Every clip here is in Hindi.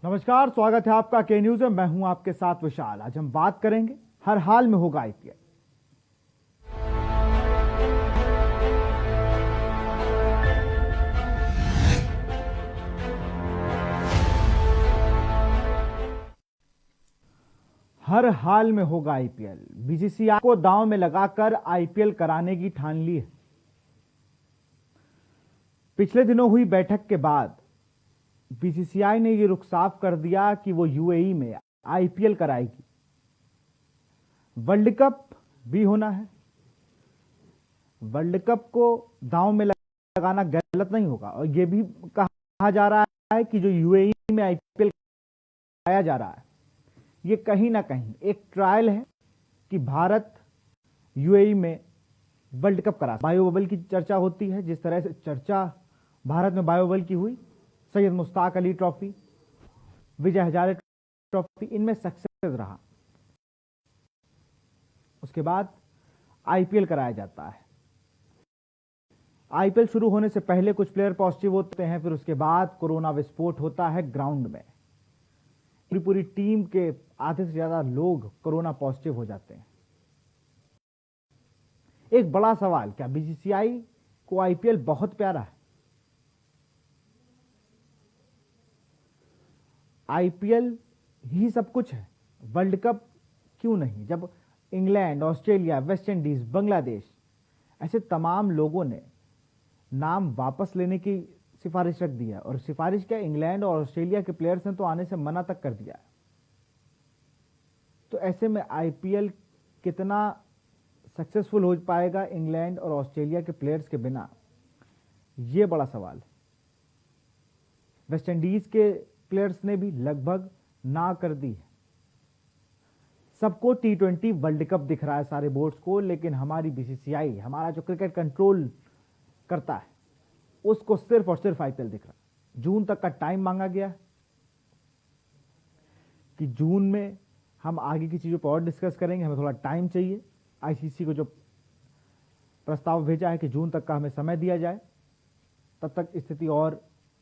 नमस्कार, स्वागत है आपका के न्यूज में। मैं हूं आपके साथ विशाल। आज हम बात करेंगे हर हाल में होगा आईपीएल। हर हाल में होगा आईपीएल। बीसीसीआई को दांव में लगाकर आईपीएल कराने की ठान ली है। पिछले दिनों हुई बैठक के बाद बीसीसीआई ने यह रुख साफ कर दिया कि वो यूएई में आईपीएल कराएगी। वर्ल्ड कप भी होना है। वर्ल्ड कप को दांव में लगाना गलत नहीं होगा। और यह भी कहा जा रहा है कि जो यूएई में आईपीएल कराया जा रहा है, यह कहीं ना कहीं एक ट्रायल है कि भारत यूएई में वर्ल्ड कप करा। बायो बबल की चर्चा होती है। जिस तरह से चर्चा भारत में बायो बबल की हुई, सैयद मुश्ताक अली ट्रॉफी, विजय हजारे ट्रॉफी, इनमें सक्सेस रहा। उसके बाद आईपीएल कराया जाता है। आईपीएल शुरू होने से पहले कुछ प्लेयर पॉजिटिव होते हैं, फिर उसके बाद कोरोना विस्फोट होता है ग्राउंड में। पूरी टीम के आधे से ज्यादा लोग कोरोना पॉजिटिव हो जाते हैं। एक बड़ा सवाल, क्या बीसीसीआई को आईपीएल बहुत प्यारा है? आईपीएल ही सब कुछ है, वर्ल्ड कप क्यों नहीं? जब England, Australia, West Indies, Bangladesh, ऐसे तमाम लोगों ने नाम वापस लेने की सिफारिश रख दी है। और सिफारिश क्या, इंग्लैंड और ऑस्ट्रेलिया के प्लेयर्स ने तो आने से मना तक कर दिया है। तो ऐसे में आईपीएल कितना सक्सेसफुल हो पाएगा इंग्लैंड और ऑस्ट्रेलिया के प्लेयर्स के बिना, यह बड़ा सवाल है। वेस्ट इंडीज के प्लेयर्स ने भी लगभग ना कर दी है। सबको टी20 वर्ल्ड कप दिख रहा है, सारे बोर्ड्स को, लेकिन हमारी बीसीसीआई, हमारा जो क्रिकेट कंट्रोल करता है, उसको सिर्फ और सिर्फ आईपीएल दिख रहा है। जून तक का टाइम मांगा गया कि जून में हम आगे की चीजों पर और डिस्कस करेंगे, हमें थोड़ा टाइम चाहिए। आईसीसी को जो प्रस्ताव भेजा है कि जून तक का हमें समय दिया जाए, तब तक स्थिति और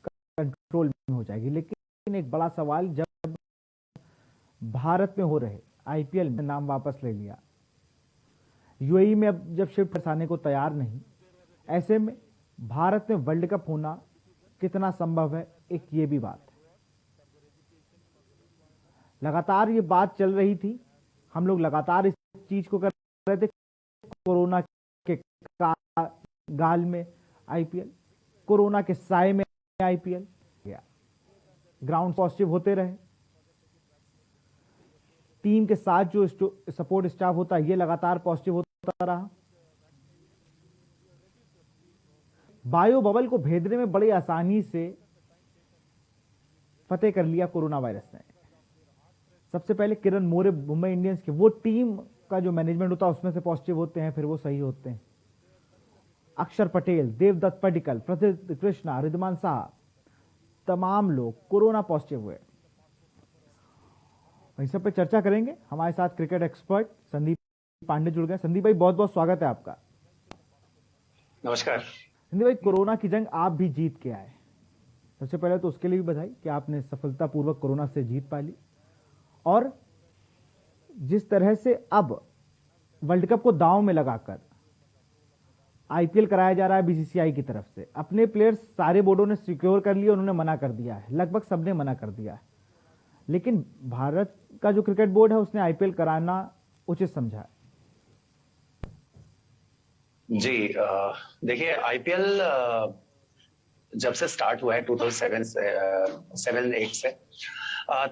कंट्रोल में हो जाएगी। लेकिन एक बड़ा सवाल, जब भारत में हो रहे आईपीएल में नाम वापस ले लिया, यूएई में अब जब शिफ्ट आने को तैयार नहीं, ऐसे में भारत में वर्ल्ड कप होना कितना संभव है, एक ये भी बात है। लगातार ये बात चल रही थी, हम लोग लगातार इस चीज को कर रहे थे। कोरोना के गाल में आईपीएल, कोरोना के साए में आईपीएल, ग्राउंड पॉजिटिव होते रहे। टीम के साथ जो सपोर्ट स्टाफ होता है, ये लगातार पॉजिटिव होता रहा। बायो बबल को भेदने में बड़ी आसानी से फतेह कर लिया कोरोना वायरस ने। सबसे पहले किरण मोरे, मुंबई इंडियंस के, वो टीम का जो मैनेजमेंट होता है उसमें से पॉजिटिव होते हैं, फिर वो सही होते हैं। अक्षर पटेल, देवदत्त पडिक्कल, प्रसिद्ध कृष्णा, रिद्धमान शाह, तमाम लोग कोरोना पॉजिटिव हुए। इस सब पे चर्चा करेंगे। हमारे साथ क्रिकेट एक्सपर्ट संदीप पांडे जुड़ गए। संदीप भाई, बहुत बहुत स्वागत है आपका। नमस्कार। संदीप भाई, कोरोना की जंग आप भी जीत के आए। सबसे पहले तो उसके लिए भी बधाई कि आपने सफलतापूर्वक कोरोना से जीत पा ली। और जिस तरह से अब वर्ल्ड कप को दांव में लगाकर आईपीएल कराया जा रहा है बीसीसीआई की तरफ से, अपने प्लेयर्स सारे बोर्डों ने सिक्योर कर लिए, उन्होंने मना कर दिया है, लगभग सबने मना कर दिया है। लेकिन भारत का जो क्रिकेट बोर्ड है, उसने आईपीएल कराना उचित समझा है। जी, देखिए, आईपीएल जब से स्टार्ट हुआ है 2007-8 से,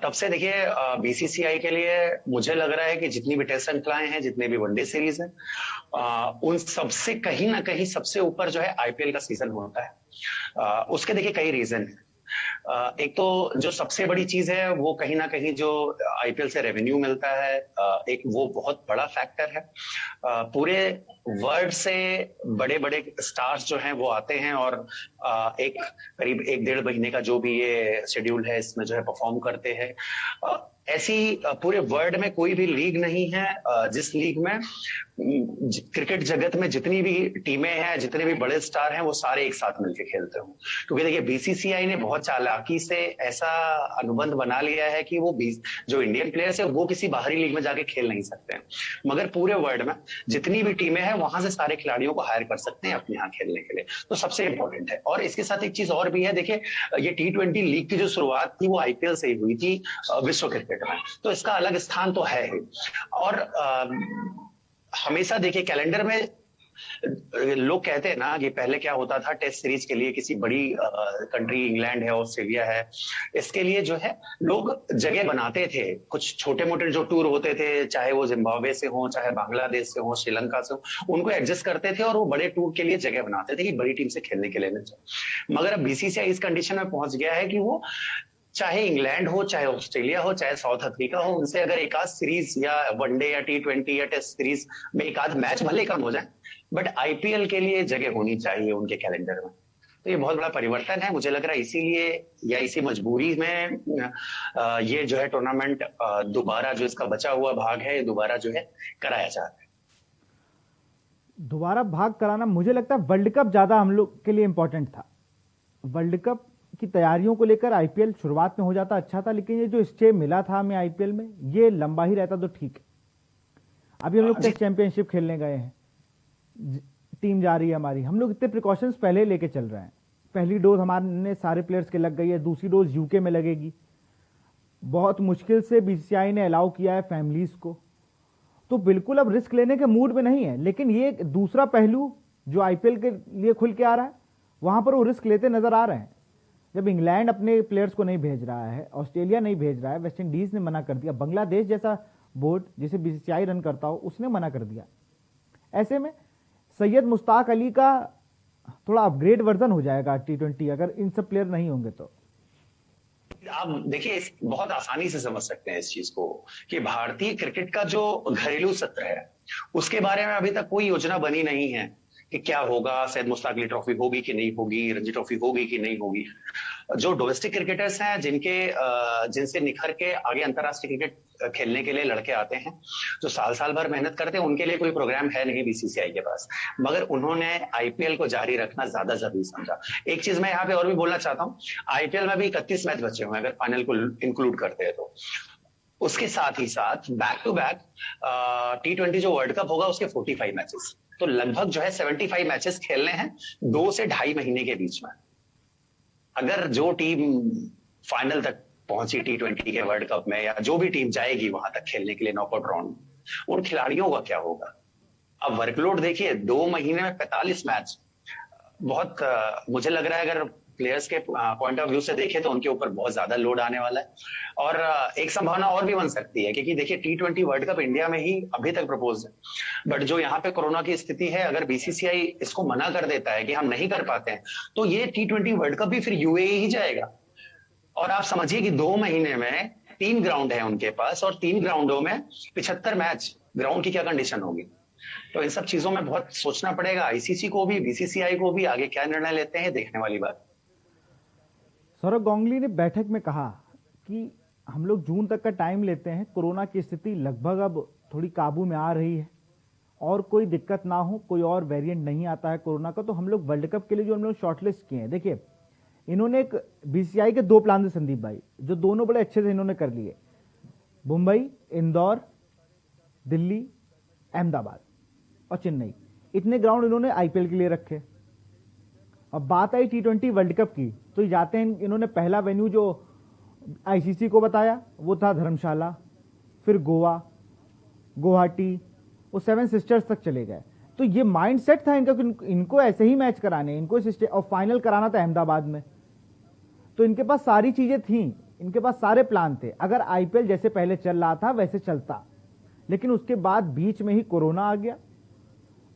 तब से देखिए बीसीसीआई के लिए मुझे लग रहा है कि जितनी भी टेस्ट श्रृंखलाएं हैं, जितने भी वनडे सीरीज हैं, उन सबसे कहीं ना कहीं सबसे ऊपर जो है आईपीएल का सीजन होता है। उसके देखिए कई रीजन है। एक तो जो सबसे बड़ी चीज है, वो कहीं ना कहीं जो आईपीएल से रेवेन्यू मिलता है, एक वो बहुत बड़ा फैक्टर है। पूरे वर्ल्ड से बड़े बड़े स्टार्स जो हैं वो आते हैं और एक करीब 1-1.5 महीने का जो भी ये शेड्यूल है, इसमें जो है परफॉर्म करते हैं। ऐसी पूरे वर्ल्ड में कोई भी लीग नहीं है जिस लीग में क्रिकेट जगत में जितनी भी टीमें हैं, जितने भी बड़े स्टार हैं, वो सारे एक साथ मिलकर खेलते हो। क्योंकि देखिए बीसीसीआई ने बहुत चालाक चाकी से ऐसा अनुबंध बना लिया है कि वो जो इंडियन प्लेयर्स है वो किसी बाहरी लीग में जाके खेल नहीं सकते हैं, मगर पूरे वर्ल्ड में जितनी भी टीमें हैं वहां से सारे खिलाड़ियों को हायर कर सकते हैं अपने यहाँ खेलने के लिए। तो सबसे इंपॉर्टेंट है। और इसके साथ एक चीज और भी है, देखिए ये T20 लीग की जो शुरुआत थी वो आईपीएल से ही हुई थी विश्व क्रिकेट में, तो इसका अलग स्थान तो है ही। और हमेशा देखिए कैलेंडर में लोग कहते हैं ना कि पहले क्या होता था, टेस्ट सीरीज के लिए किसी बड़ी कंट्री, इंग्लैंड है, ऑस्ट्रेलिया है, इसके लिए जो है लोग जगह बनाते थे। कुछ छोटे मोटे जो टूर होते थे, चाहे वो जिम्बाब्वे से हो, चाहे बांग्लादेश से हो, श्रीलंका से हो, उनको एडजस्ट करते थे और वो बड़े टूर के लिए जगह बनाते थे कि बड़ी टीम से खेलने के लिए। मगर अब बीसीसीआई इस कंडीशन में पहुंच गया है कि वो चाहे इंग्लैंड हो, चाहे ऑस्ट्रेलिया हो, चाहे साउथ अफ्रीका हो, उनसे अगर एक आध सीरीज या वनडे या T20 या टेस्ट सीरीज में एक आध मैच भले कम हो जाए, बट आईपीएल के लिए जगह होनी चाहिए उनके कैलेंडर में। तो ये बहुत बड़ा परिवर्तन है, मुझे लग रहा है इसीलिए या इसी मजबूरी में ये जो है टूर्नामेंट दोबारा, जो इसका बचा हुआ भाग है, दोबारा जो है कराया जा रहा है। दोबारा भाग कराना, मुझे लगता है वर्ल्ड कप ज्यादा हम लोग के लिए इंपॉर्टेंट था। वर्ल्ड कप की तैयारियों को लेकर आईपीएल शुरुआत में हो जाता अच्छा था, लेकिन ये जो स्टे मिला था हमें आईपीएल में, ये लंबा ही रहता तो ठीक है। अभी हम लोग टेस्ट चैंपियनशिप खेलने गए हैं, टीम जा रही है हमारी, हम लोग इतने प्रिकॉशंस पहले लेके चल रहे हैं। पहली डोज हमारे सारे प्लेयर्स के लग गई है, दूसरी डोज यूके में लगेगी। बहुत मुश्किल से बीसीसीआई ने अलाउ किया है फैमिलीज को, तो बिल्कुल अब रिस्क लेने के मूड में नहीं है। लेकिन ये दूसरा पहलू जो आईपीएल के लिए खुल के आ रहा है, वहां पर वो रिस्क लेते नजर आ रहे हैं। जब इंग्लैंड अपने प्लेयर्स को नहीं भेज रहा है, ऑस्ट्रेलिया नहीं भेज रहा है, वेस्ट इंडीज ने मना कर दिया, बांग्लादेश जैसा बोर्ड जिसे बीसीसीआई रन करता हो उसने मना कर दिया। ऐसे में सैयद मुश्ताक अली का थोड़ा अपग्रेड वर्जन हो जाएगा T20 अगर इन सब प्लेयर नहीं होंगे तो। आप देखिए बहुत आसानी से समझ सकते हैं इस चीज को कि भारतीय क्रिकेट का जो घरेलू सत्र है उसके बारे में अभी तक कोई योजना बनी नहीं है कि क्या होगा, सैयद मुश्ताक अली ट्रॉफी होगी कि नहीं होगी, रणजी ट्रॉफी होगी कि नहीं होगी। जो डोमेस्टिक क्रिकेटर्स हैं जिनसे निखर के आगे अंतरराष्ट्रीय क्रिकेट खेलने के लिए लड़के आते हैं, जो साल साल भर मेहनत करते हैं, उनके लिए कोई प्रोग्राम है नहीं बीसीसीआई के पास, मगर उन्होंने आईपीएल को जारी रखना ज्यादा जरूरी समझा। एक चीज मैं यहाँ पे और भी बोलना चाहता हूँ, आईपीएल में भी 31 मैच बचे हुए हैं अगर फाइनल को इंक्लूड करते हैं तो। उसके साथ ही साथ बैक टू बैक T20 जो वर्ल्ड कप होगा उसके 45 मैचेस, तो लगभग जो है 75 मैचेस खेलने हैं 2 से 2.5 महीने के बीच में। अगर जो टीम फाइनल तक पहुंची T20 के वर्ल्ड कप में, या जो भी टीम जाएगी वहां तक खेलने के लिए नॉकआउट राउंड, उन खिलाड़ियों का क्या होगा? अब वर्कलोड देखिए, 2 महीने में 45 मैच, बहुत मुझे लग रहा है अगर प्लेयर्स के पॉइंट ऑफ व्यू से देखें तो उनके ऊपर बहुत ज्यादा लोड आने वाला है। और एक संभावना और भी बन सकती है, क्योंकि देखिए T20 वर्ल्ड कप इंडिया में ही अभी तक प्रपोज है, बट जो यहाँ पे कोरोना की स्थिति है, अगर बीसीसीआई इसको मना कर देता है कि हम नहीं कर पाते हैं, तो ये T20 वर्ल्ड कप भी फिर यूएई ही जाएगा। और आप समझिए कि 2 महीने में 3 ग्राउंड है उनके पास, और 3 ग्राउंडों में 75 मैच, ग्राउंड की क्या कंडीशन होगी? तो इन सब चीजों में बहुत सोचना पड़ेगा आईसीसी को भी, बीसीसीआई को भी, आगे क्या निर्णय लेते हैं देखने वाली बात। सौरव गांगुली ने बैठक में कहा कि हम लोग जून तक का टाइम लेते हैं, कोरोना की स्थिति लगभग अब थोड़ी काबू में आ रही है और कोई दिक्कत ना हो, कोई और वेरिएंट नहीं आता है कोरोना का, तो हम लोग वर्ल्ड कप के लिए जो हम लोग शॉर्टलिस्ट किए हैं। देखिए इन्होंने एक बीसीसीआई के 2 प्लान थे संदीप भाई, जो दोनों बड़े अच्छे से इन्होंने कर लिए। मुंबई, इंदौर, दिल्ली, अहमदाबाद और चेन्नई, इतने ग्राउंड इन्होंने आईपीएल के लिए रखे। अब बात आई T20 वर्ल्ड कप की, तो जाते हैं इन्होंने पहला वेन्यू जो आईसीसी को बताया वो था धर्मशाला, फिर गोवा, गुवाहाटी, वो 7 सिस्टर्स तक चले गए। तो ये माइंडसेट था इनका कि इनको ऐसे ही मैच कराने, इनको और फाइनल कराना था अहमदाबाद में। तो इनके पास सारी चीजें थी, इनके पास सारे प्लान थे, अगर आईपीएल जैसे पहले चल रहा था वैसे चलता। लेकिन उसके बाद बीच में ही कोरोना आ गया।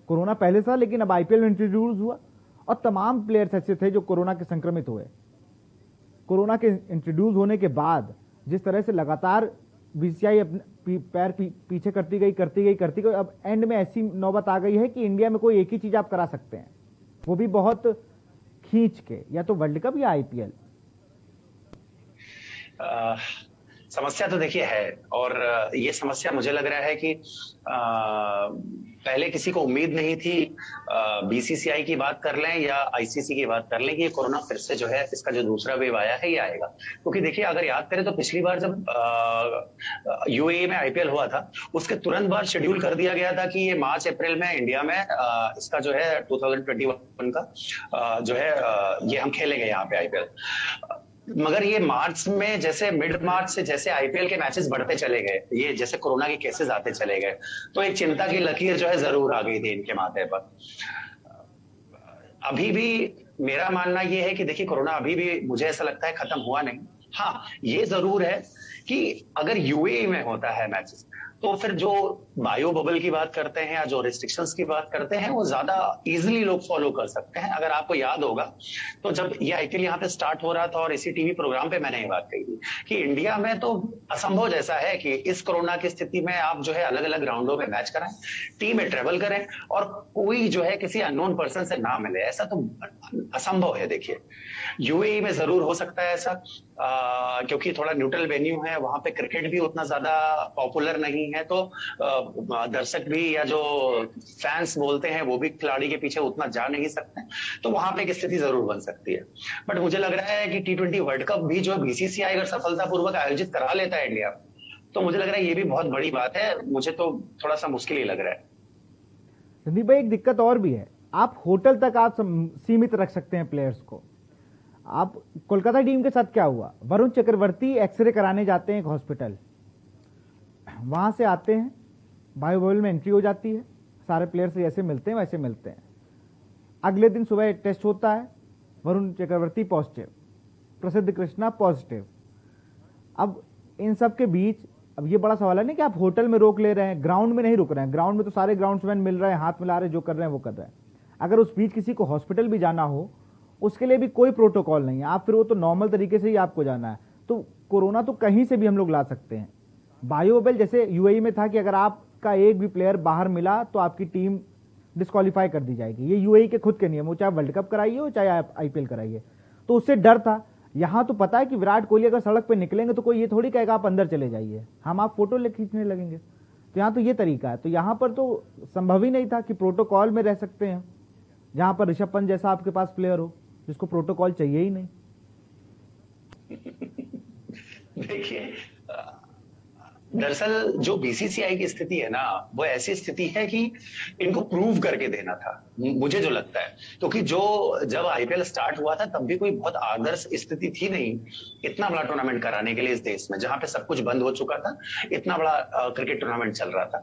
कोरोना पहले था लेकिन अब आईपीएल में इंट्रोड्यूस हुआ, और तमाम प्लेयर्स ऐसे थे जो कोरोना के संक्रमित हुए। कोरोना के इंट्रोड्यूस होने के बाद जिस तरह से लगातार बीसीसीआई अपने पैर पीछे करती गई, अब एंड में ऐसी नौबत आ गई है कि इंडिया में कोई एक ही चीज आप करा सकते हैं, वो भी बहुत खींच के, या तो वर्ल्ड कप या आईपीएल। समस्या तो देखिए है। और ये समस्या मुझे लग रहा है कि पहले किसी को उम्मीद नहीं थी। बीसीसीआई की बात कर लें या आईसीसी की बात कर लें कि ये कोरोना फिर से जो है, इसका जो दूसरा वेव आया है ये आएगा। क्योंकि देखिए, अगर याद करें तो पिछली बार जब यूएई में आईपीएल हुआ था, उसके तुरंत बाद शेड्यूल कर दिया गया था कि ये मार्च अप्रैल में इंडिया में इसका जो है 2021 का जो है ये हम खेलेंगे यहाँ पे आईपीएल। मगर ये मार्च में, जैसे मिड मार्च से जैसे आईपीएल के मैचेस बढ़ते चले गए, ये जैसे कोरोना के केसेस आते चले गए, तो एक चिंता की लकीर जो है जरूर आ गई थी इनके माथे पर। अभी भी मेरा मानना ये है कि देखिए, कोरोना अभी भी मुझे ऐसा लगता है खत्म हुआ नहीं। हाँ, ये जरूर है कि अगर यूएई में होता है मैचेस, तो फिर जो बायो बबल की बात करते हैं या जो रिस्ट्रिक्शंस की बात करते हैं, वो ज्यादा इजीली लोग फॉलो कर सकते हैं। अगर आपको याद होगा तो जब ये आईपीएल यहाँ पे स्टार्ट हो रहा था और इसी टीवी प्रोग्राम पे मैंने ये बात कही थी कि इंडिया में तो असंभव जैसा है कि इस कोरोना की स्थिति में आप जो है अलग अलग ग्राउंडों में मैच कराएं, टीम में ट्रेवल करें और कोई जो है किसी अननोन पर्सन से ना मिले। ऐसा तो असंभव है। देखिए, यूएई में जरूर हो सकता है ऐसा, क्योंकि थोड़ा न्यूट्रल वेन्यू है, वहां पे क्रिकेट भी उतना ज्यादा पॉपुलर नहीं है, तो दर्शक भी या जो फैंस बोलते हैं वो भी खिलाड़ी के पीछे उतना जा नहीं सकते, तो वहां पे एक स्थिति जरूर बन सकती है। बट मुझे लग रहा है कि टी20 वर्ल्ड कप भी जो बीसीसीआई अगर सफलतापूर्वक आयोजित करा लेता है इंडिया, तो मुझे लग रहा है ये भी बहुत बड़ी बात है। मुझे तो थोड़ा सा मुश्किल ही लग रहा है। संदीप भाई, एक दिक्कत और भी है, आप होटल तक आप सीमित रख सकते हैं प्लेयर्स को। आप कोलकाता टीम के साथ क्या हुआ, वरुण चक्रवर्ती एक्सरे कराने जाते हैं एक हॉस्पिटल, वहां से आते हैं, बायोबल में एंट्री हो जाती है, सारे प्लेयर से जैसे मिलते हैं वैसे मिलते हैं। अगले दिन सुबह एक टेस्ट होता है, वरुण चक्रवर्ती पॉजिटिव, प्रसिद्ध कृष्णा पॉजिटिव। अब इन सब के बीच अब ये बड़ा सवाल है ना कि आप होटल में रोक ले रहे हैं, ग्राउंड में नहीं रुक रहे हैं। ग्राउंड में तो सारे ग्राउंड्समैन मिल रहे हैं, हाथ मिला रहे हैं, जो कर रहे हैं वो कर रहे हैं। अगर उस बीच किसी को हॉस्पिटल भी जाना हो, उसके लिए भी कोई प्रोटोकॉल नहीं है, आप फिर वो तो नॉर्मल तरीके से ही आपको जाना है। तो कोरोना तो कहीं से भी हम लोग ला सकते हैं। बायोबल जैसे यूएई में था कि अगर आपका एक भी प्लेयर बाहर मिला तो आपकी टीम डिस्क्वालीफाई कर दी जाएगी। ये यूएई के खुद के नियम हो, चाहे वर्ल्ड कप कराइए हो चाहे आईपीएल कराइए। तो उससे डर था। यहां तो पता है कि विराट कोहली अगर सड़क पे निकलेंगे तो कोई ये थोड़ी कहेगा आप अंदर चले जाइए, हम आप फोटो खींचने लगेंगे। तो यहाँ तो ये तरीका है। तो यहाँ पर तो संभव ही नहीं था कि प्रोटोकॉल में रह सकते हैं, जहां पर ऋषभ पंत जैसा आपके पास प्लेयर हो जिसको प्रोटोकॉल चाहिए ही नहीं। देखिए, दरअसल जो बीसीसीआई की स्थिति है ना, वो ऐसी स्थिति है कि इनको प्रूव करके देना था, मुझे जो लगता है। क्योंकि जो जब आईपीएल स्टार्ट हुआ था तब भी कोई बहुत आदर्श स्थिति थी नहीं इतना बड़ा टूर्नामेंट कराने के लिए इस देश में, जहां पे सब कुछ बंद हो चुका था, इतना बड़ा क्रिकेट टूर्नामेंट चल रहा था।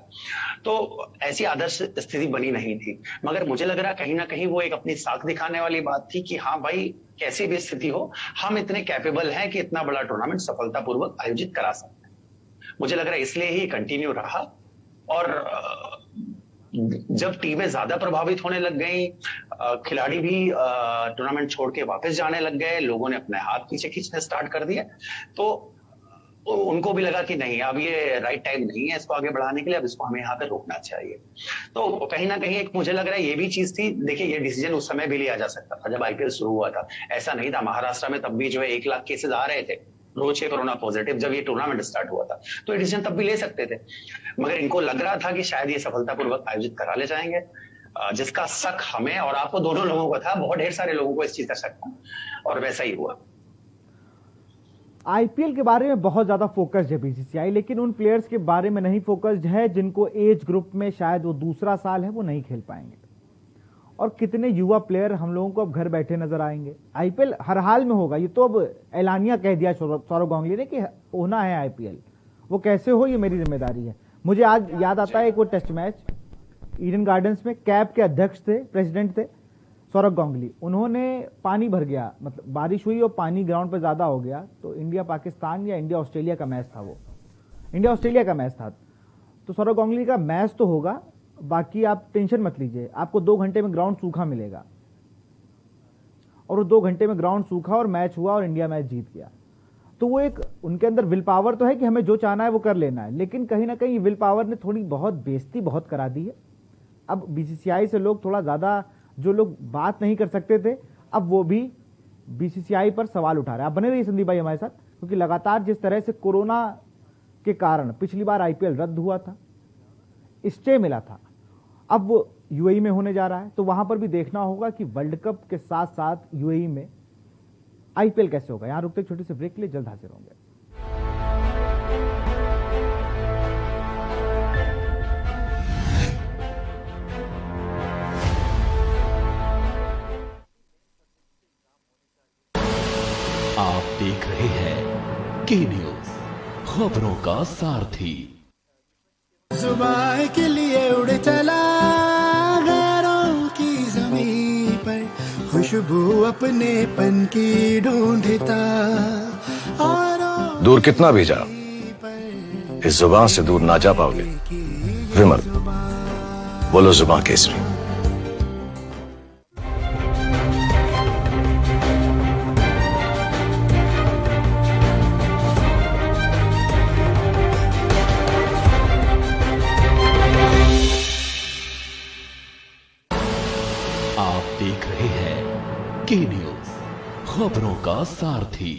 तो ऐसी आदर्श स्थिति बनी नहीं थी। मगर मुझे लग रहा कहीं ना कहीं वो एक अपनी साख दिखाने वाली बात थी कि हाँ भाई, कैसी भी स्थिति हो, हम इतने कैपेबल हैं कि इतना बड़ा टूर्नामेंट सफलतापूर्वक आयोजित करा सकते हैं। मुझे लग रहा है इसलिए ही कंटिन्यू रहा। और जब टीमें ज्यादा प्रभावित होने लग गई, खिलाड़ी भी टूर्नामेंट छोड़ के वापस जाने लग गए, लोगों ने अपने हाथ पीछे खींचने स्टार्ट कर दिए, तो उनको भी लगा कि नहीं, अब ये राइट टाइम नहीं है इसको आगे बढ़ाने के लिए, अब इसको हमें यहाँ पे रोकना चाहिए। तो कहीं ना कहीं एक मुझे लग रहा है ये भी चीज थी। देखिए, ये डिसीजन उस समय भी लिया जा सकता था जब आईपीएल शुरू हुआ था। ऐसा नहीं था, महाराष्ट्र में तब भी जो है 1 लाख केसेस आ रहे थे रोज के कोरोना पॉजिटिव जब ये टूर्नामेंट स्टार्ट हुआ था, तो ये डिसीजन तब भी ले सकते थे। मगर इनको लग रहा था कि शायद ये सफलतापूर्वक आयोजित करा ले जाएंगे, जिसका शक हमें और आपको दोनों लोगों को था, बहुत ढेर सारे लोगों को इस चीज का शक था, और वैसा ही हुआ। आईपीएल के बारे में बहुत ज्यादा फोकस्ड है बीसीसीआई, लेकिन उन प्लेयर्स के बारे में नहीं फोकस्ड है जिनको एज ग्रुप में शायद वो दूसरा साल है वो नहीं खेल पाएंगे। और कितने युवा प्लेयर हम लोगों को अब घर बैठे नजर आएंगे। आईपीएल हर हाल में होगा, ये तो अब ऐलानिया कह दिया सौरव गांगुली ने कि होना है आईपीएल। वो कैसे हो ये मेरी जिम्मेदारी है। मुझे आज याद आता है एक वो टेस्ट मैच ईडन गार्डन्स में, कैब के अध्यक्ष थे, प्रेसिडेंट थे सौरव गांगुली। उन्होंने पानी भर गया, मतलब बारिश हुई और पानी ग्राउंड पर ज्यादा हो गया, तो इंडिया पाकिस्तान या इंडिया ऑस्ट्रेलिया का मैच था, वो इंडिया ऑस्ट्रेलिया का मैच था। तो सौरव गांगुली का मैच तो होगा, बाकी आप टेंशन मत लीजिए, आपको 2 घंटे में ग्राउंड सूखा मिलेगा। और वो 2 घंटे में ग्राउंड सूखा और मैच हुआ और इंडिया मैच जीत गया। तो वो एक उनके अंदर विल पावर तो है कि हमें जो चाहना है वो कर लेना है, लेकिन कहीं ना कहीं विल पावर ने थोड़ी बहुत बेइज्जती बहुत करा दी है। अब बीसीसीआई से लोग थोड़ा ज्यादा, जो लोग बात नहीं कर सकते थे, अब वो भी बीसीसीआई पर सवाल उठा रहे हैं। आप बने रहिए संदीप भाई हमारे साथ। क्योंकि लगातार जिस तरह से कोरोना के कारण पिछली बार आईपीएल रद्द हुआ था, स्टे मिला था, अब वो यूएई में होने जा रहा है, तो वहां पर भी देखना होगा कि वर्ल्ड कप के साथ साथ यूएई में आईपीएल कैसे होगा। यहां रुकते छोटे से ब्रेक के लिए, जल्द हाजिर होंगे। आप देख रहे हैं के न्यूज, खबरों का सारथी। जुबान के लिए उड़ चला गैरों की जमीन पर, खुशबू अपने पन की ढूंढता। और दूर कितना भी जा, इस जुबान से दूर ना जा पाओगे। विमल, बोलो जुबान केसरी। आप देख रहे हैं के न्यूज, खबरों का सारथी।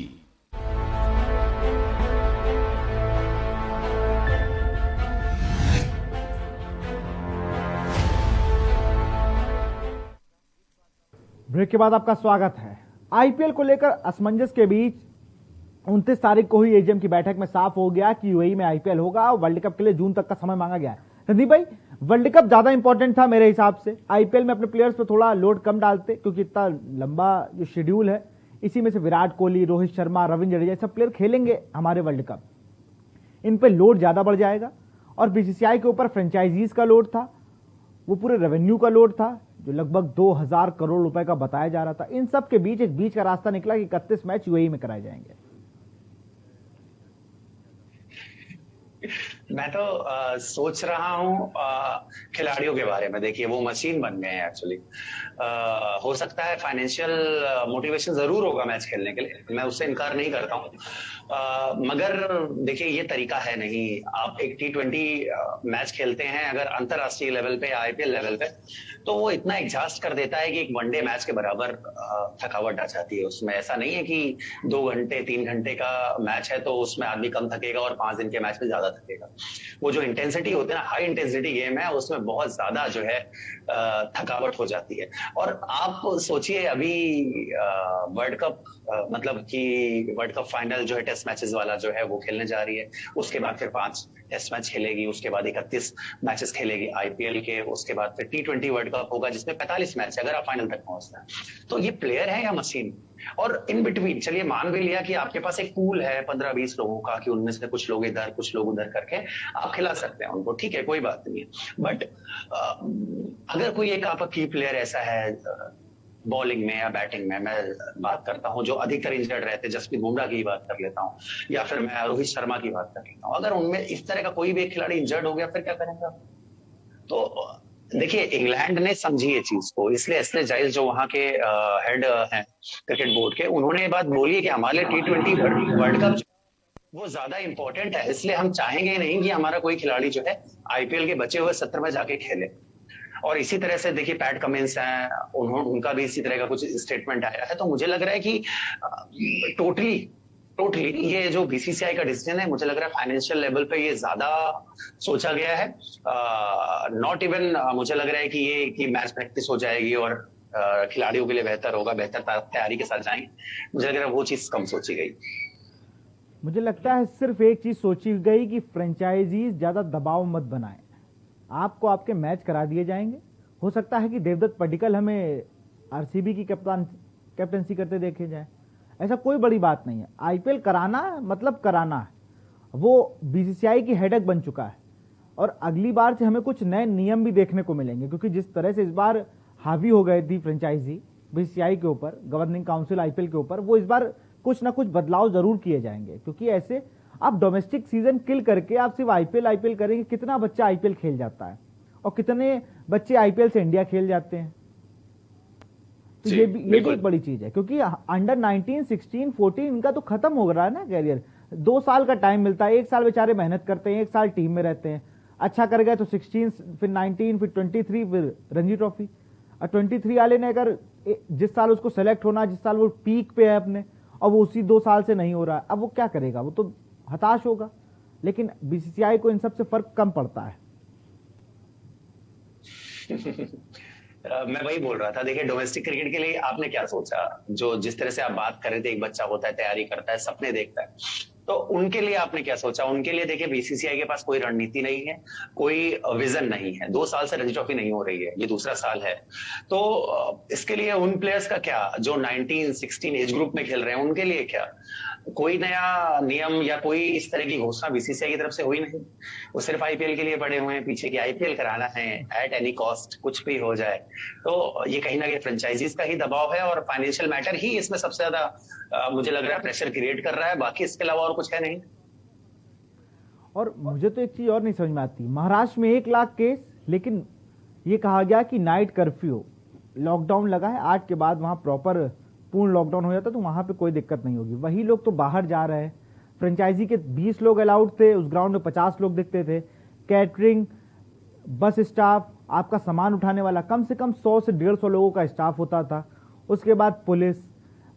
ब्रेक के बाद आपका स्वागत है। आईपीएल को लेकर असमंजस के बीच 29 तारीख को हुई एजीएम की बैठक में साफ हो गया कि यूएई में आईपीएल होगा और वर्ल्ड कप के लिए जून तक का समय मांगा गया है। रणदीप भाई, वर्ल्ड कप ज्यादा इंपॉर्टेंट था मेरे हिसाब से। आईपीएल में अपने प्लेयर्स पे थोड़ा लोड कम डालते, क्योंकि इतना लंबा जो शेड्यूल है, इसी में से विराट कोहली, रोहित शर्मा, रविंद्र जडेजा सब प्लेयर खेलेंगे हमारे वर्ल्ड कप। इन पे लोड ज्यादा बढ़ जाएगा और बीसीसीआई के ऊपर फ्रेंचाइजीज का लोड था, वो पूरे रेवेन्यू का लोड था जो लगभग 2000 करोड़ रुपए का बताया जा रहा था। इन सब के बीच एक बीच का रास्ता निकला कि 31 मैच यूएई में कराए जाएंगे। मैं तो सोच रहा हूँ खिलाड़ियों के बारे में। देखिए, वो मशीन बन गए हैं एक्चुअली। हो सकता है फाइनेंशियल मोटिवेशन जरूर होगा मैच खेलने के लिए, मैं उससे इनकार नहीं करता हूँ, मगर देखिए ये तरीका है नहीं। आप एक T20 मैच खेलते हैं अगर अंतरराष्ट्रीय लेवल पे या आईपीएल लेवल पे, तो वो इतना एग्जॉस्ट कर देता है कि एक वनडे मैच के बराबर थकावट आ जाती है उसमें। ऐसा नहीं है कि 2 घंटे 3 घंटे का मैच है तो उसमें आदमी कम थकेगा और 5 दिन के मैच में ज्यादा थकेगा। वो जो इंटेंसिटी होती है ना, हाई इंटेंसिटी गेम है, उसमें बहुत ज्यादा जो है थकावट हो जाती है। और आप सोचिए अभी वर्ल्ड कप मतलब कि वर्ल्ड कप फाइनल जो है टेस्ट मैचेस वाला जो है वो खेलने जा रही है, उसके बाद फिर 5 टेस्ट मैच खेलेगी, उसके बाद 31 मैचेस खेलेगी आईपीएल के, उसके बाद फिर T20 वर्ल्ड कप होगा जिसमें 45 मैच है अगर आप फाइनल तक पहुंचना है। तो ये प्लेयर है या मशीन? और इन बिटवीन चलिए मान भी लिया कि आपके पास एक पूल है 15-20 लोगों का, कि उनमें से कुछ लोग इधर कुछ लोग उधर करके आप खिला सकते हैं उनको, ठीक है, कोई बात नहीं है। बट अगर कोई एक आपका की प्लेयर ऐसा है बॉलिंग में या बैटिंग में, मैं बात करता हूं जो अधिकतर इंजर्ड रहते हैं, जसप्रीत बुमराह की बात कर लेता हूं या फिर मैं रोहित शर्मा की बात कर लेता हूं, अगर उनमें इस तरह का कोई भी एक खिलाड़ी इंजर्ड हो गया फिर क्या करेंगे? तो देखिए, इंग्लैंड ने समझी ये चीज को, इसलिए एस्ले जाइल्स जो वहां के हेड हैं क्रिकेट बोर्ड के, उन्होंने ये बात बोली है कि हमारे T20 वर्ल्ड कप वो ज्यादा इंपॉर्टेंट है, इसलिए हम चाहेंगे नहीं कि हमारा कोई खिलाड़ी जो है आईपीएल के बचे हुए 70 में जाके खेले। और इसी तरह से देखिए पैट कमिंस हैं, उनका भी इसी तरह का कुछ स्टेटमेंट आया है। तो मुझे लग रहा है कि टोटली ये जो बीसीसीआई का डिसीजन है, मुझे लग रहा है फाइनेंशियल लेवल पे ये ज्यादा सोचा गया है। नॉट इवन मुझे लग रहा है कि ये कि मैच प्रैक्टिस हो जाएगी और खिलाड़ियों के लिए बेहतर होगा, बेहतर तैयारी के साथ जाएंगे, मुझे लग रहा है वो चीज कम सोची गई। मुझे लगता है सिर्फ एक चीज सोची गई कि फ्रेंचाइजीज ज्यादा दबाव मत बनाएं, आपको आपके मैच करा दिए जाएंगे। हो सकता है कि देवदत्त पडिक्कल हमें आरसीबी की कैप्टनसी करते देखे जाए, ऐसा कोई बड़ी बात नहीं है। आईपीएल कराना मतलब कराना है, वो बीसीसीआई की हेडेक बन चुका है और अगली बार से हमें कुछ नए नियम भी देखने को मिलेंगे, क्योंकि जिस तरह से इस बार हावी हो गई थी फ्रेंचाइजी बीसीसीआई के ऊपर, गवर्निंग काउंसिल आईपीएल के ऊपर, वो इस बार कुछ ना कुछ बदलाव जरूर किए जाएंगे। क्योंकि ऐसे आप डोमेस्टिक सीजन किल करके आप सिर्फ आईपीएल करेंगे, कितना बच्चा आईपीएल खेल जाता है और कितने बच्चे आईपीएल से इंडिया खेल जाते हैं। तो ये भी एक बड़ी चीज है, क्योंकि अंडर 19, 16, 14 इनका तो खत्म हो रहा है ना कैरियर। 2 साल का टाइम मिलता है, 1 साल बेचारे मेहनत करते हैं, 1 साल टीम में रहते हैं, अच्छा कर गए तो 16, फिर 19, फिर 23, फिर रणजी ट्रॉफी। और 23 वाले ने अगर जिस साल उसको सेलेक्ट होना, जिस साल वो पीक पे है अपने, और वो उसी 2 साल से नहीं हो रहा है, अब वो क्या करेगा? वो तो हताश होगा। लेकिन बीसीसीआई को इन सब से फर्क कम पड़ता है। मैं वही बोल रहा था, देखिए डोमेस्टिक क्रिकेट के लिए आपने क्या सोचा? जो जिस तरह से आप बात कर रहे थे, एक बच्चा होता है, तैयारी करता है, सपने देखता है, तो उनके लिए आपने क्या सोचा? उनके लिए देखिए बीसीसीआई के पास कोई रणनीति नहीं है, कोई विजन नहीं है। 2 साल से रणजी ट्रॉफी नहीं हो रही है, ये दूसरा साल है। तो इसके लिए उन प्लेयर्स का क्या, जो 19-16 एज ग्रुप में खेल रहे हैं, उनके लिए क्या? कोई नया नियम या कोई इस तरह की घोषणा बीसीसीआई की तरफ से हुई नहीं। वो सिर्फ आईपीएल के लिए पड़े हुए हैं पीछे, की आईपीएल कराना है एट एनी कॉस्ट, कुछ भी हो जाए। तो ये कहीं ना कहीं फ्रेंचाइजीज का ही दबाव है और फाइनेंशियल मैटर ही इसमें सबसे ज्यादा मुझे लग रहा है प्रेशर क्रिएट कर रहा है, बाकी इसके अलावा और कुछ है नहीं। और मुझे तो एक चीज और नहीं समझ में आती, महाराष्ट्र में 1 लाख केस, लेकिन ये कहा गया कि नाइट कर्फ्यू, लॉकडाउन लगा है, 8 के बाद वहां प्रॉपर पूर्ण लॉकडाउन हो जाता तो वहां पे कोई दिक्कत नहीं होगी। वही लोग तो बाहर जा रहे हैं। फ्रेंचाइजी के 20 लोग अलाउड थे, उस ग्राउंड में 50 लोग दिखते थे। कैटरिंग, बस स्टाफ, आपका सामान उठाने वाला, कम से कम 100 से 150 लोगों का स्टाफ होता था। उसके बाद पुलिस,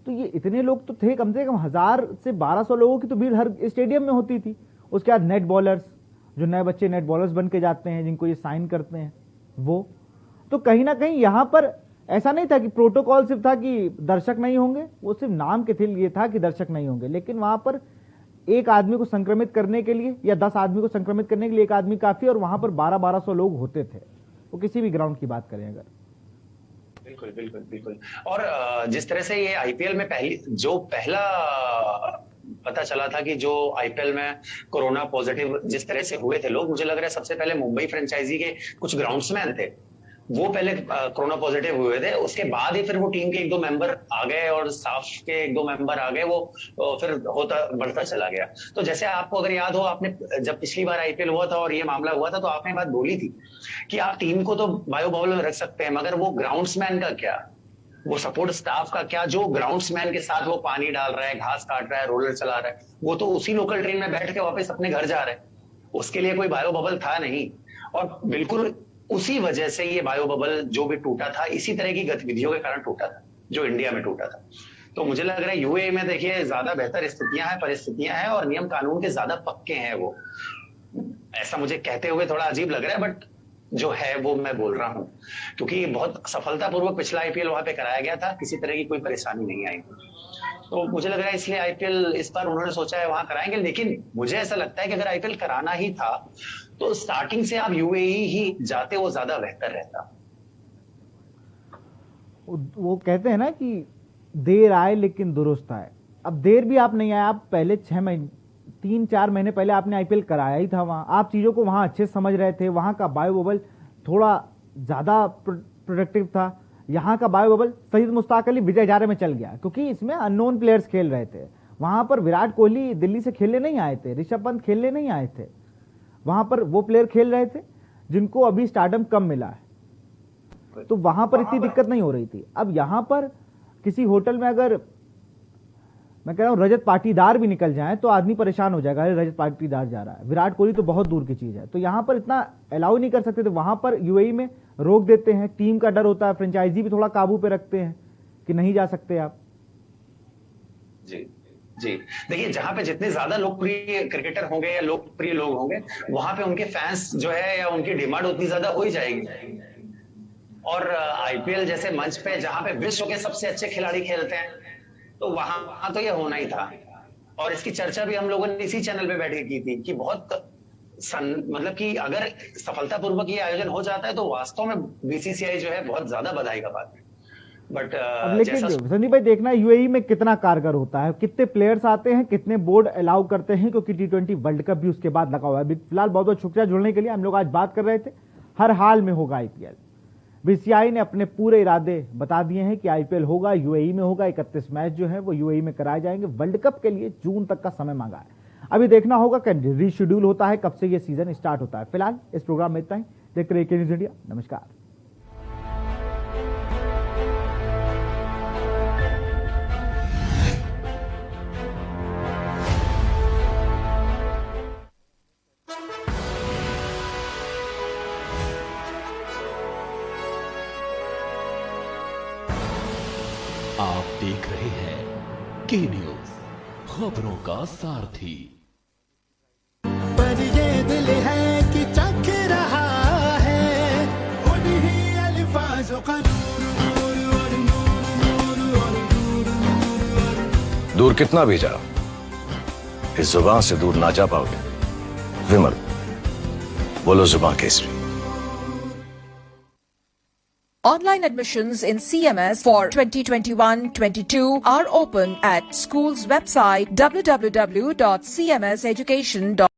तो ये इतने लोग तो थे, कम से कम 1000 से 1200 लोगों की तो भीड़ हर स्टेडियम में होती थी। उसके बाद नेट बॉलर्स, जो नए बच्चे नेट बॉलर्स बन के जाते हैं, जिनको ये साइन करते हैं, वो तो कहीं ना कहीं यहाँ पर ऐसा नहीं था कि प्रोटोकॉल सिर्फ था कि दर्शक नहीं होंगे, वो सिर्फ नाम के थे, ये था कि दर्शक नहीं होंगे, लेकिन वहां पर एक आदमी को संक्रमित करने के लिए या 10 आदमी को संक्रमित करने के लिए एक आदमी काफी, और वहां पर 1200-1200 लोग होते थे। वो किसी भी ग्राउंड की बात करें अगर। बिल्कुल बिल्कुल बिल्कुल। और जिस तरह से ये आईपीएल में पहला पता चला था कि जो आईपीएल में कोरोना पॉजिटिव जिस तरह से हुए थे लोग, मुझे लग रहा है सबसे पहले मुंबई फ्रेंचाइजी के कुछ ग्राउंड्समैन थे, वो पहले कोरोना पॉजिटिव हुए थे। उसके बाद ही फिर वो टीम के 1-2 मेंबर आ गए और स्टाफ के 1-2 मेंबर आ गए, वो फिर होता बढ़ता चला गया। तो जैसे आपको अगर याद हो, आपने जब पिछली बार आईपीएल हुआ था और ये मामला हुआ था, तो आपने बात बोली थी कि आप टीम को तो बायो बबल में रख सकते हैं, मगर वो ग्राउंड्समैन का क्या, वो सपोर्ट स्टाफ का क्या, जो ग्राउंड्समैन के साथ वो पानी डाल रहा है, घास काट रहा है, रोलर चला रहा है, वो तो उसी लोकल ट्रेन में बैठ के वापस अपने घर जा रहे हैं। उसके लिए कोई बायो बबल था नहीं। और बिल्कुल उसी वजह से ये बायो बबल जो भी टूटा था, इसी तरह की गतिविधियों के कारण टूटा था, जो इंडिया में टूटा था। तो मुझे लग रहा है यूएई में देखिए ज्यादा बेहतर परिस्थितियां हैं और नियम कानून के ज्यादा पक्के हैं। वो ऐसा मुझे कहते हुए थोड़ा अजीब लग रहा है, बट जो है वो मैं बोल रहा हूं, क्योंकि बहुत सफलतापूर्वक पिछला आईपीएल वहां पे कराया गया था, किसी तरह की कोई परेशानी नहीं आई। तो मुझे लग रहा है इसलिए आईपीएल इस बार उन्होंने सोचा है वहां कराएंगे। लेकिन मुझे ऐसा लगता है कि अगर आईपीएल कराना ही था तो स्टार्टिंग से आप यूएई ही जाते, वो ज्यादा बेहतर रहता। वो कहते हैं ना कि देर आए लेकिन दुरुस्त आए। अब देर भी आप नहीं आए, आप पहले 3-4 महीने पहले आपने आईपीएल कराया ही था वहां, आप चीजों को वहां अच्छे समझ रहे थे। वहां का बायो बबल थोड़ा ज्यादा प्रोडक्टिव था। यहाँ का बायो बबल सईद मुश्ताक अली विजय हजारे में चल गया, क्योंकि इसमें अननोन प्लेयर्स खेल रहे थे। वहां पर विराट कोहली दिल्ली से खेलने नहीं आए थे, ऋषभ पंत खेलने नहीं आए थे। वहां पर वो प्लेयर खेल रहे थे जिनको अभी स्टारडम कम मिला है, तो वहां पर इतनी दिक्कत नहीं हो रही थी। अब यहां पर किसी होटल में अगर मैं कह रहा हूं रजत पाटीदार भी निकल जाए तो आदमी परेशान हो जाएगा, अरे रजत पाटीदार जा रहा है, विराट कोहली तो बहुत दूर की चीज है। तो यहां पर इतना अलाउ नहीं कर सकते थे, वहां पर यूएई में रोक देते हैं, टीम का डर होता है, फ्रेंचाइजी भी थोड़ा काबू पे रखते हैं कि नहीं जा सकते आप। जी जी, देखिए जहां पे जितने ज्यादा लोकप्रिय क्रिकेटर होंगे या लोकप्रिय लोग होंगे, वहां पे उनके फैंस जो है या उनकी डिमांड उतनी ज्यादा हो ही जाएगी। और आईपीएल जैसे मंच पे जहां पे विश्व के सबसे अच्छे खिलाड़ी खेलते हैं, तो वहां तो ये होना ही था। और इसकी चर्चा भी हम लोगों ने इसी चैनल पे बैठ के की थी कि बहुत मतलब कि अगर सफलतापूर्वक ये आयोजन हो जाता है तो वास्तव में बीसीसीआई जो है बहुत ज्यादा बधाई का बात है। बट लेकिन संदीप भाई देखना यूएई में कितना कारगर होता है, कितने प्लेयर्स आते हैं, कितने बोर्ड अलाउ करते हैं, क्योंकि T20 वर्ल्ड कप भी उसके बाद लगा हुआ है। फिलहाल बहुत बहुत शुक्रिया जुड़ने के लिए। हम लोग आज बात कर रहे थे हर हाल में होगा आईपीएल। बीसीसीआई ने अपने पूरे इरादे बता दिए हैं कि आईपीएल होगा, यूएई में होगा। 31 मैच जो है वो यूएई में कराए जाएंगे। वर्ल्ड कप के लिए जून तक का समय मांगा है। अभी देखना होगा कि रीशेड्यूल होता है, कब से ये सीजन स्टार्ट होता है। फिलहाल इस प्रोग्राम में इतना ही। देखते रहिए न्यूज़ इंडिया। नमस्कार। आप देख रहे हैं के न्यूज, खबरों का सारथी। पर ये दिल है कि चख रहा है उन्हीं अल्फाजों का दूर कितना भी जाओ, इस जुबान से दूर ना जा पाओगे। विमल, बोलो जुबान Kesari. Online admissions in CMS for 2021-22 are open at school's website www.cmseducation.com.